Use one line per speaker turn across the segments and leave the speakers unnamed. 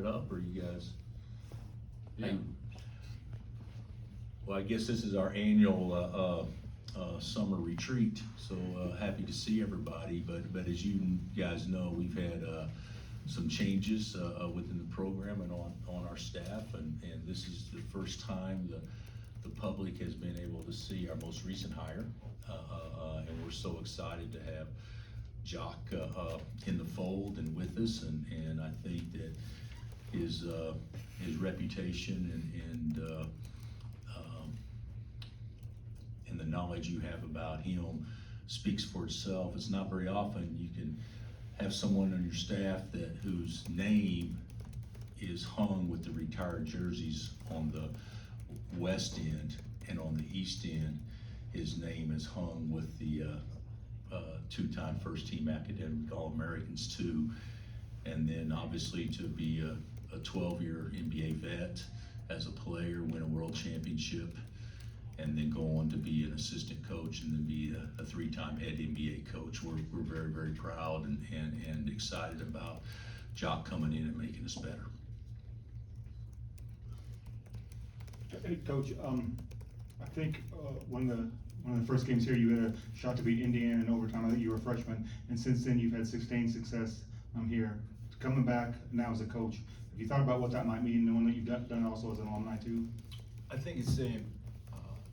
it up, or you guys?
Yeah.
Well, I guess this is our annual summer retreat, so happy to see everybody. But as you guys know, we've had some changes within the program and on our staff, and this is the first time the public has been able to see our most recent hire, and we're so excited to have Jacque in the fold and with us, and I think that his reputation and the knowledge you have about him speaks for itself. It's not very often you can have someone on your staff whose name is hung with the retired jerseys on the west end, and on the east end his name is hung with the two-time first-team academic All-Americans too, and then obviously to be a 12-year NBA vet as a player, win a world championship, and then go on to be an assistant coach and then be a three-time head NBA coach. We're very, very proud and excited about Jacque coming in and making us better.
Hey, Coach, I think one of the first games here, you had a shot to beat Indiana in overtime. I think you were a freshman, and since then you've had sustained success here. Coming back now as a coach, have you thought about what that might mean, knowing that you've done also as an alumni too?
I think it's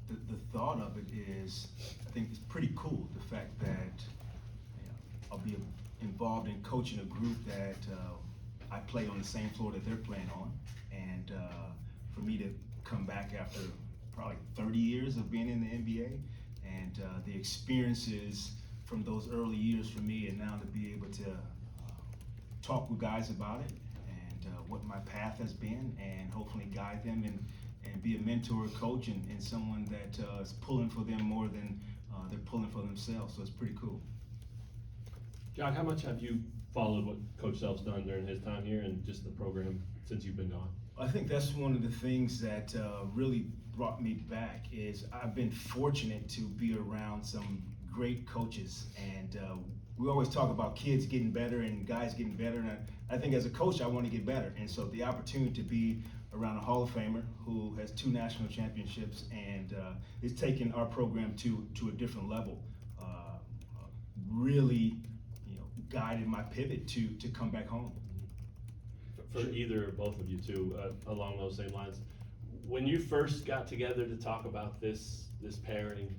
the thought of it is, I think it's pretty cool, the fact that I'll be involved in coaching a group that I play on the same floor that they're playing on, and for me to come back after probably 30 years of being in the NBA, and the experiences from those early years for me, and now to be able to talk with guys about it and what my path has been, and hopefully guide them and be a mentor, a coach, and someone that is pulling for them more than they're pulling for themselves. So it's pretty cool.
Jacque, how much have you followed what Coach Self's done during his time here and just the program since you've been gone?
I think that's one of the things that really brought me back is I've been fortunate to be around some great coaches, and we always talk about kids getting better and guys getting better, and I think as a coach I want to get better, and so the opportunity to be around a Hall of Famer who has 2 national championships and is taking our program to a different level really guided my pivot to come back home.
For either or both of you too, along those same lines, when you first got together to talk about this pairing,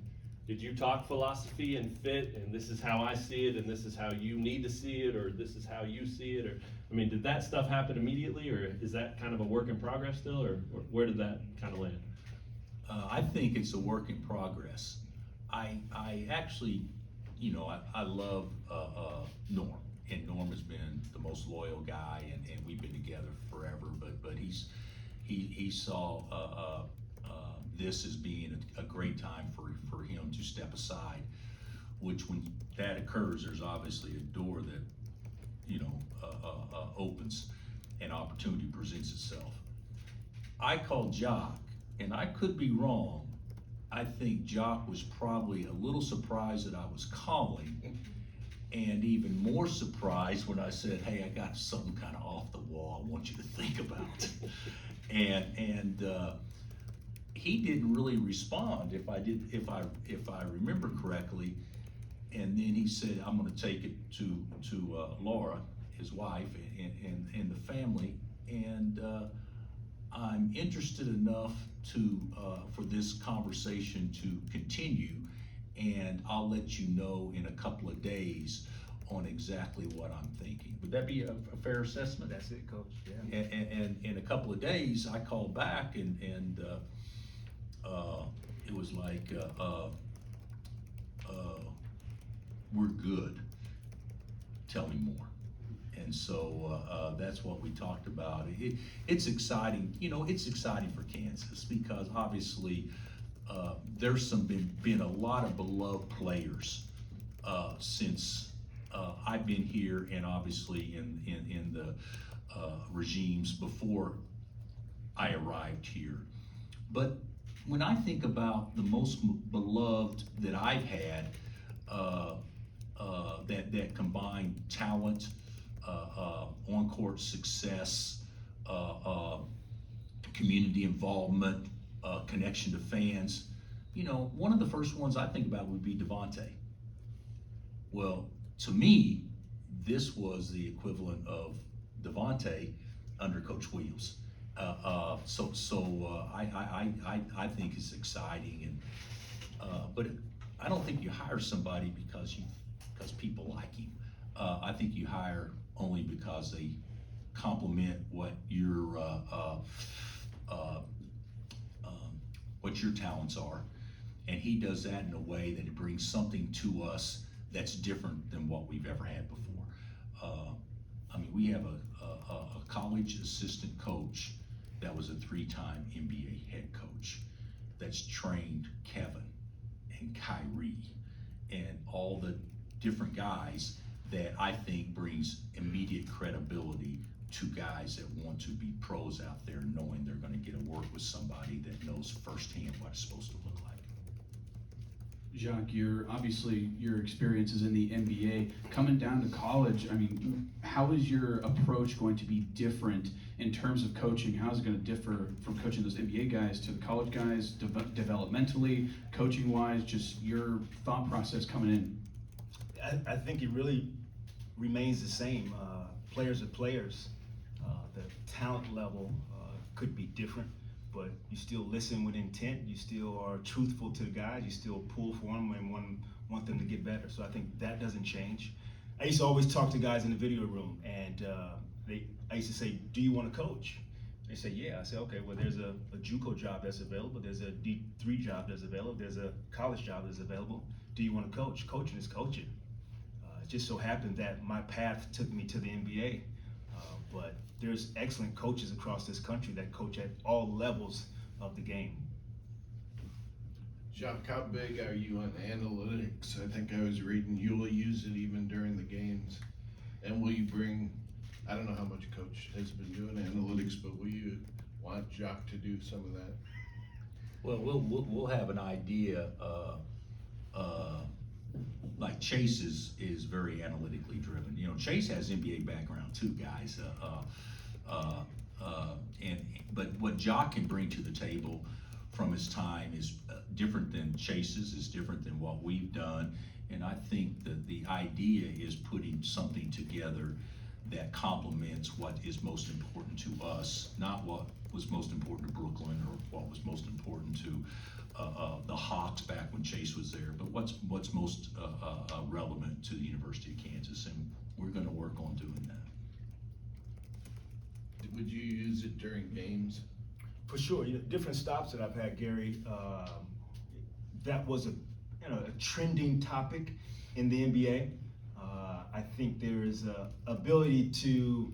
did you talk philosophy and fit, and this is how I see it, and this is how you need to see it, or this is how you see it, or I mean, did that stuff happen immediately, or is that kind of a work in progress still, or where did that kind of land?
I think it's a work in progress. I actually, I love Norm, and Norm has been the most loyal guy, and we've been together forever. But he saw this as being a great time for him to step aside. Which, when that occurs, there's obviously a door that opens, and opportunity presents itself. I called Jacque, and I could be wrong. I think Jacque was probably a little surprised that I was calling, and even more surprised when I said, "Hey, I got something kind of off the wall I want you to think about." and he didn't really respond, if I remember correctly. And then he said, "I'm going to take it to Laura, his wife, and the family, and I'm interested enough for this conversation to continue, and I'll let you know in a couple of days on exactly what I'm thinking." Would that be a fair assessment?
That's it, Coach. Yeah.
And in a couple of days, I called back, and it was like, "We're good. Tell me more." And so that's what we talked about. It's exciting. It's exciting for Kansas because obviously there's been a lot of beloved players since I've been here, and obviously in the regimes before I arrived here. But when I think about the most beloved that I've had, that combine talent, on-court success, community involvement, connection to fans. You know, one of the first ones I think about would be Devontae. Well, to me, this was the equivalent of Devontae under Coach Williams. I think it's exciting, and but I don't think you hire somebody because people like him. I think you hire only because they complement what your talents are, and he does that in a way that it brings something to us that's different than what we've ever had before. I mean, we have a college assistant coach that was a 3-time NBA head coach that's trained Kevin and Kyrie and all the different guys that I think brings immediate credibility to guys that want to be pros out there, knowing they're going to get to work with somebody that knows firsthand what it's supposed to look like.
Jacques, your experience is in the NBA. Coming down to college, I mean, how is your approach going to be different in terms of coaching? How is it going to differ from coaching those NBA guys to the college guys, developmentally, coaching-wise, just your thought process coming in?
I think it really remains the same. Players are players. The talent level could be different, but you still listen with intent. You still are truthful to the guys. You still pull for them and want them to get better. So I think that doesn't change. I used to always talk to guys in the video room, and I used to say, "Do you want to coach?" They say, "Yeah." I say, "Okay, well, there's a JUCO job that's available. There's a D3 job that's available. There's a college job that's available. Do you want to coach?" Coaching is coaching. It just so happened that my path took me to the NBA, but there's excellent coaches across this country that coach at all levels of the game.
Jacques, how big are you on analytics? I think I was reading you will use it even during the games. And will you bring, I don't know how much Coach has been doing analytics, but will you want Jacques to do some of that?
Well, we'll have an idea. Like Chase is very analytically driven. You know, Chase has NBA background too, guys. But what Jacques can bring to the table from his time is different than Chase's, is different than what we've done. And I think that the idea is putting something together that complements what is most important to us, not what was most important to Brooklyn or what was most important to the Hawks back when Chase was there, but what's most relevant to the University of Kansas, and we're going to work on doing that.
Would you use it during games?
For sure, different stops that I've had, Gary. That was a trending topic in the NBA. I think there is a ability to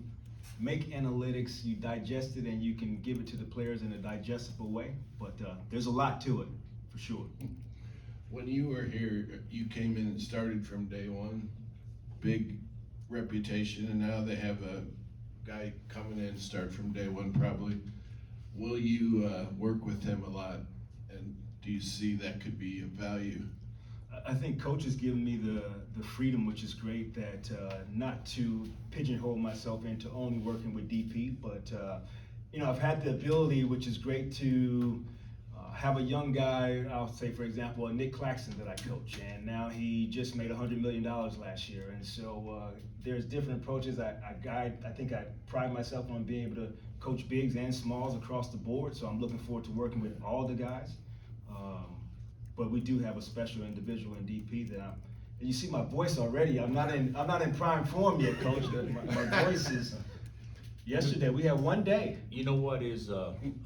make analytics, you digest it, and you can give it to the players in a digestible way. But there's a lot to it, for sure.
When you were here, you came in and started from day one, big reputation, and now they have a guy coming in, start from day one probably. Will you work with him a lot, and do you see that could be of value?
I think Coach has given me the freedom, which is great, that not to pigeonhole myself into only working with DP, but I've had the ability, which is great, to have a young guy, I'll say for example, a Nick Claxton that I coach, and now he just made $100 million last year, and so there's different approaches. I think I pride myself on being able to coach bigs and smalls across the board, so I'm looking forward to working with all the guys. But we do have a special individual in DP that and you see my voice already. I'm not in prime form yet, Coach. My voice is. Yesterday we had one day.
You know what is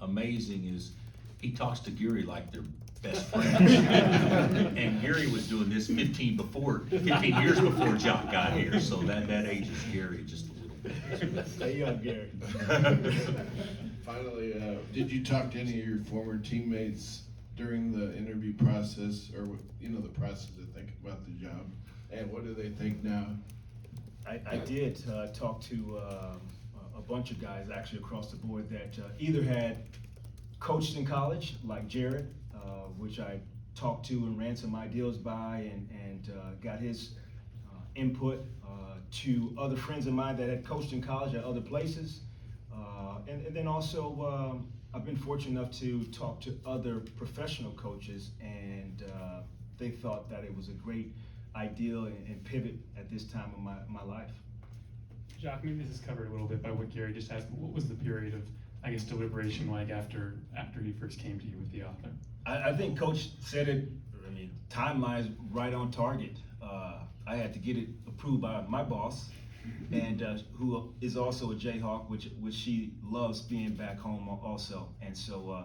amazing is he talks to Gary like they're best friends. And Gary was doing this 15 years before Jacques got here, so that ages Gary just a little bit.
Stay young, Gary.
Finally, did you talk to any of your former teammates during the interview process, or the process of thinking about the job, and what do they think now?
I did talk to a bunch of guys actually across the board that either had coached in college, like Jared, which I talked to and ran some ideals by and got his input, to other friends of mine that had coached in college at other places, and then also I've been fortunate enough to talk to other professional coaches, and they thought that it was a great idea and pivot at this time of my life.
Jacques, maybe this is covered a little bit by what Gary just asked, but what was the period of, I guess, deliberation like after he first came to you with the offer?
I think Coach said it, I mean, timeline is right on target. I had to get it approved by my boss, and who is also a Jayhawk, which she loves being back home also. And so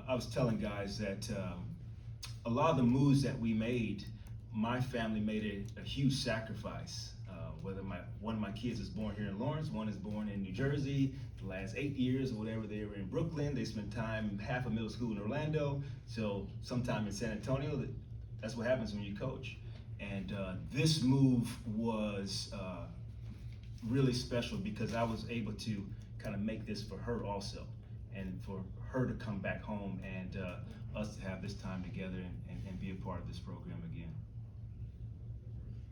I was telling guys that a lot of the moves that we made, my family made a huge sacrifice. Whether one of my kids is born here in Lawrence, one is born in New Jersey, the last 8 years or whatever, they were in Brooklyn. They spent time, half of middle school in Orlando, so sometime in San Antonio. That's what happens when you coach. And this move was really special because I was able to kind of make this for her also, and for her to come back home and us to have this time together and be a part of this program again.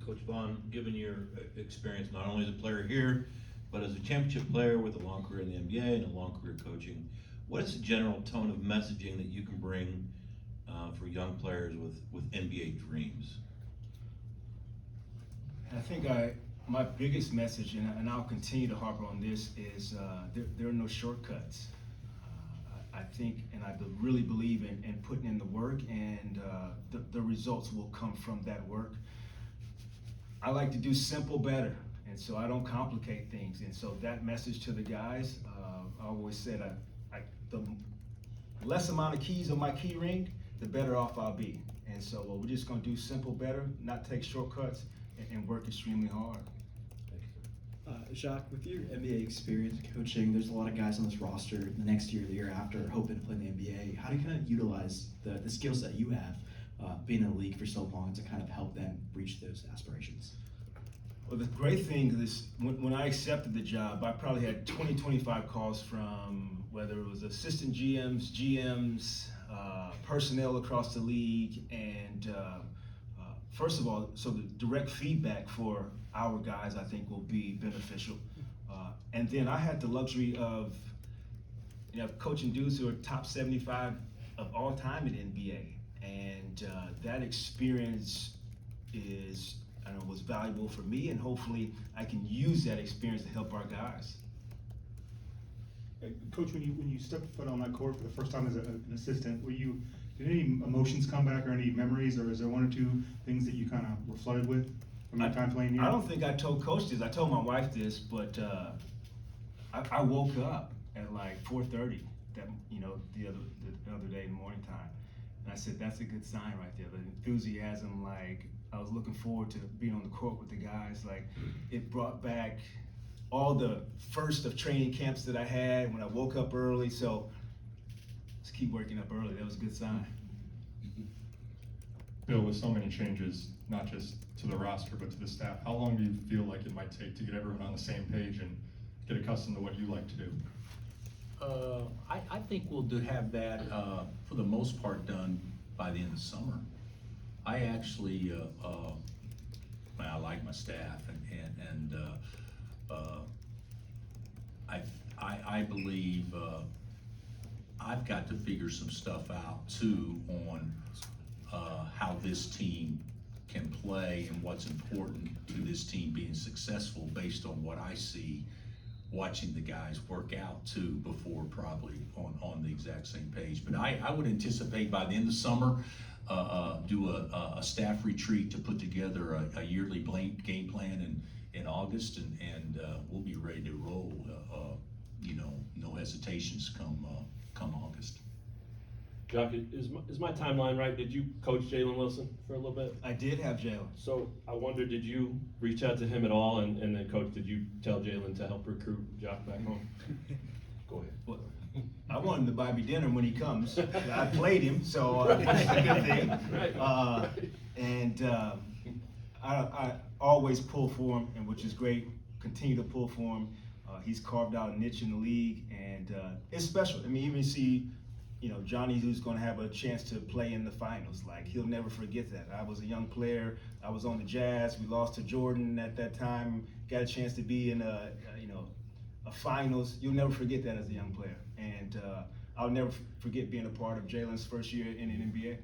Coach Vaughn, given your experience not only as a player here, but as a championship player with a long career in the NBA and a long career coaching, what is the general tone of messaging that you can bring for young players with NBA dreams?
I think my biggest message, and I'll continue to harp on this, is there are no shortcuts. I think, and I really believe in putting in the work, and the results will come from that work. I like to do simple better, and so I don't complicate things. And so that message to the guys, I always said, the less amount of keys on my key ring, the better off I'll be. And so we're just gonna do simple better, not take shortcuts, and work extremely hard.
Jacques, with your NBA experience coaching, there's a lot of guys on this roster the next year, the year after, hoping to play in the NBA. How do you kind of utilize the skills that you have, being in the league for so long, to kind of help them reach those aspirations?
Well, the great thing is when I accepted the job, I probably had 20, 25 calls from whether it was assistant GMs, personnel across the league, and first of all, so the direct feedback for our guys, I think, will be beneficial. And then I had the luxury of coaching dudes who are top 75 of all time in NBA. And that experience was valuable for me, and hopefully I can use that experience to help our guys.
Coach, when you stepped foot on that court for the first time as an assistant, did any emotions come back, or any memories, or is there one or two things that you kind of were flooded with from your time playing here?
I don't think I told Coach this. I told my wife this, but I woke up at like 4:30 the other day in the morning time, and I said, that's a good sign right there. The enthusiasm, like I was looking forward to being on the court with the guys. Like it brought back all the first of training camps that I had when I woke up early. So let's keep waking up early. That was a good sign.
Bill, with so many changes, not just to the roster, but to the staff, how long do you feel like it might take to get everyone on the same page and get accustomed to what you like to do?
I think we'll have that, for the most part, done by the end of summer. I actually, I like my staff, and I believe I've got to figure some stuff out too on how this team can play and what's important to this team being successful based on what I see watching the guys work out too before probably on the exact same page. But I would anticipate by the end of summer, do a staff retreat to put together a yearly game plan in August, and we'll be ready to roll. No hesitations come August.
Jacque, is my timeline right? Did you coach Jalen Wilson for a little bit?
I did have Jalen.
So I wonder, did you reach out to him at all? And then, Coach, did you tell Jalen to help recruit Jacque back home? Go ahead.
Well, I want him to buy me dinner when he comes. I played him, so that's a good thing.
Right.
I always pull for him, and which is great. Continue to pull for him. He's carved out a niche in the league, and it's special. I mean, even see, Johnny, who's going to have a chance to play in the finals. Like, he'll never forget that. I was a young player. I was on the Jazz. We lost to Jordan at that time. Got a chance to be in a finals. You'll never forget that as a young player. And I'll never forget being a part of Jalen's first year in the NBA.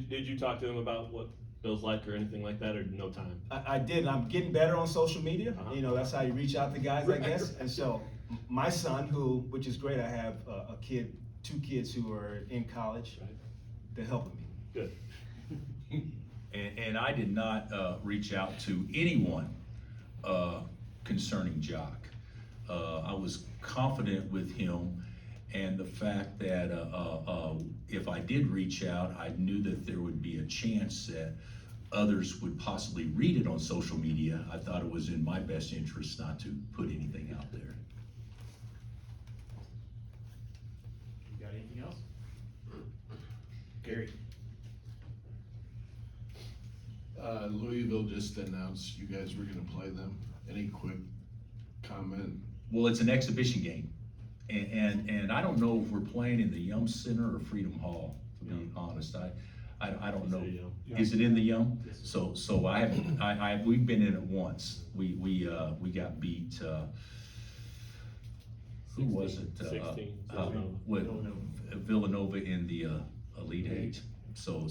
Did you talk to him about what Bill's like or anything like that, or no time?
I did. I'm getting better on social media.
Uh-huh.
You know, that's how you reach out to guys, I guess. And so, my son, which is great, I have two kids who are in college.
Right.
They're helping me.
Good.
And I did not reach out to anyone concerning Jacque. I was confident with him, and the fact that if I did reach out, I knew that there would be a chance that others would possibly read it on social media. I thought it was in my best interest not to put anything out there.
You got anything else? Gary?
Louisville just announced you guys were gonna play them. Any quick comment?
Well, it's an exhibition game, and I don't know if we're playing in the Yum Center or Freedom Hall, to be honest. I don't know. Is it in the Yum?
Yes,
So we've been in it once. We got beat, who was it?
16,
With Villanova in the Elite Eight. So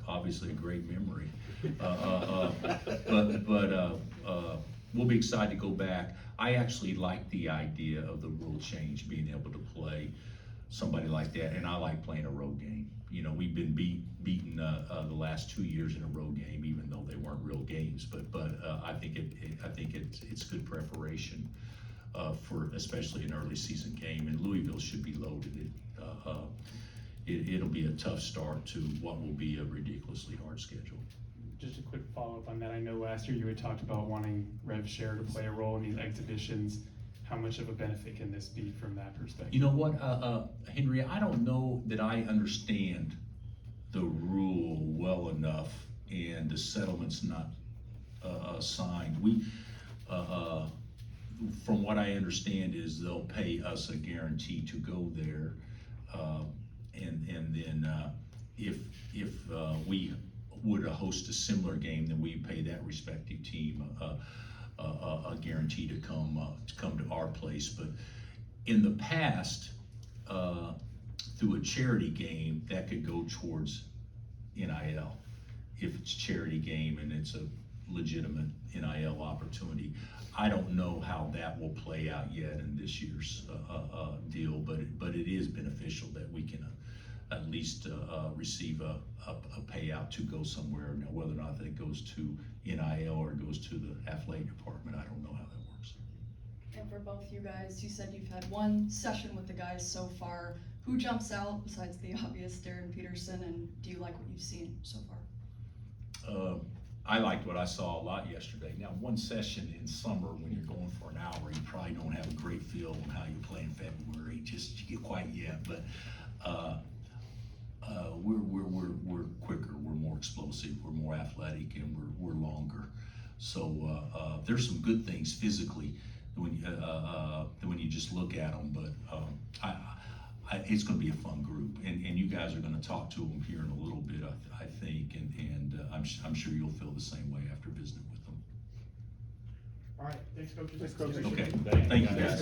obviously a great memory. But we'll be excited to go back. I actually like the idea of the rule change, being able to play somebody like that, and I like playing a road game. You know, we've been beaten the last 2 years in a road game, even though they weren't real games. But I think it's good preparation for especially an early season game, and Louisville should be loaded. It'll be a tough start to what will be a ridiculously hard schedule.
Just a quick follow-up on that. I know last year you had talked about wanting Rev Share to play a role in these exhibitions. How much of a benefit can this be from that perspective?
You know what, Henry, I don't know that I understand the rule well enough, and the settlement's not signed. From what I understand is they'll pay us a guarantee to go there, and then if we would host a similar game, then we pay that respective team a guarantee to come to our place. But in the past, through a charity game, that could go towards NIL. If it's a charity game and it's a legitimate NIL opportunity. I don't know how that will play out yet in this year's deal, but it is beneficial that we can at least receive a payout to go somewhere. Now, whether or not that goes to NIL or goes to the athletic department, I don't know how that works.
And for both you guys, you said you've had one session with the guys so far. Who jumps out besides the obvious Darren Peterson, and do you like what you've seen so far?
I liked what I saw a lot yesterday. Now, one session in summer when you're going for an hour, you probably don't have a great feel on how you play in February, just quite yet. But we're quicker, we're more explosive, we're more athletic, and we're longer. So there's some good things physically when you just look at them. But it's going to be a fun group, and you guys are going to talk to them here in a little bit, I think, and I'm sure you'll feel the same way after visiting with them.
All right, thanks, coaches.
Okay, thank you guys.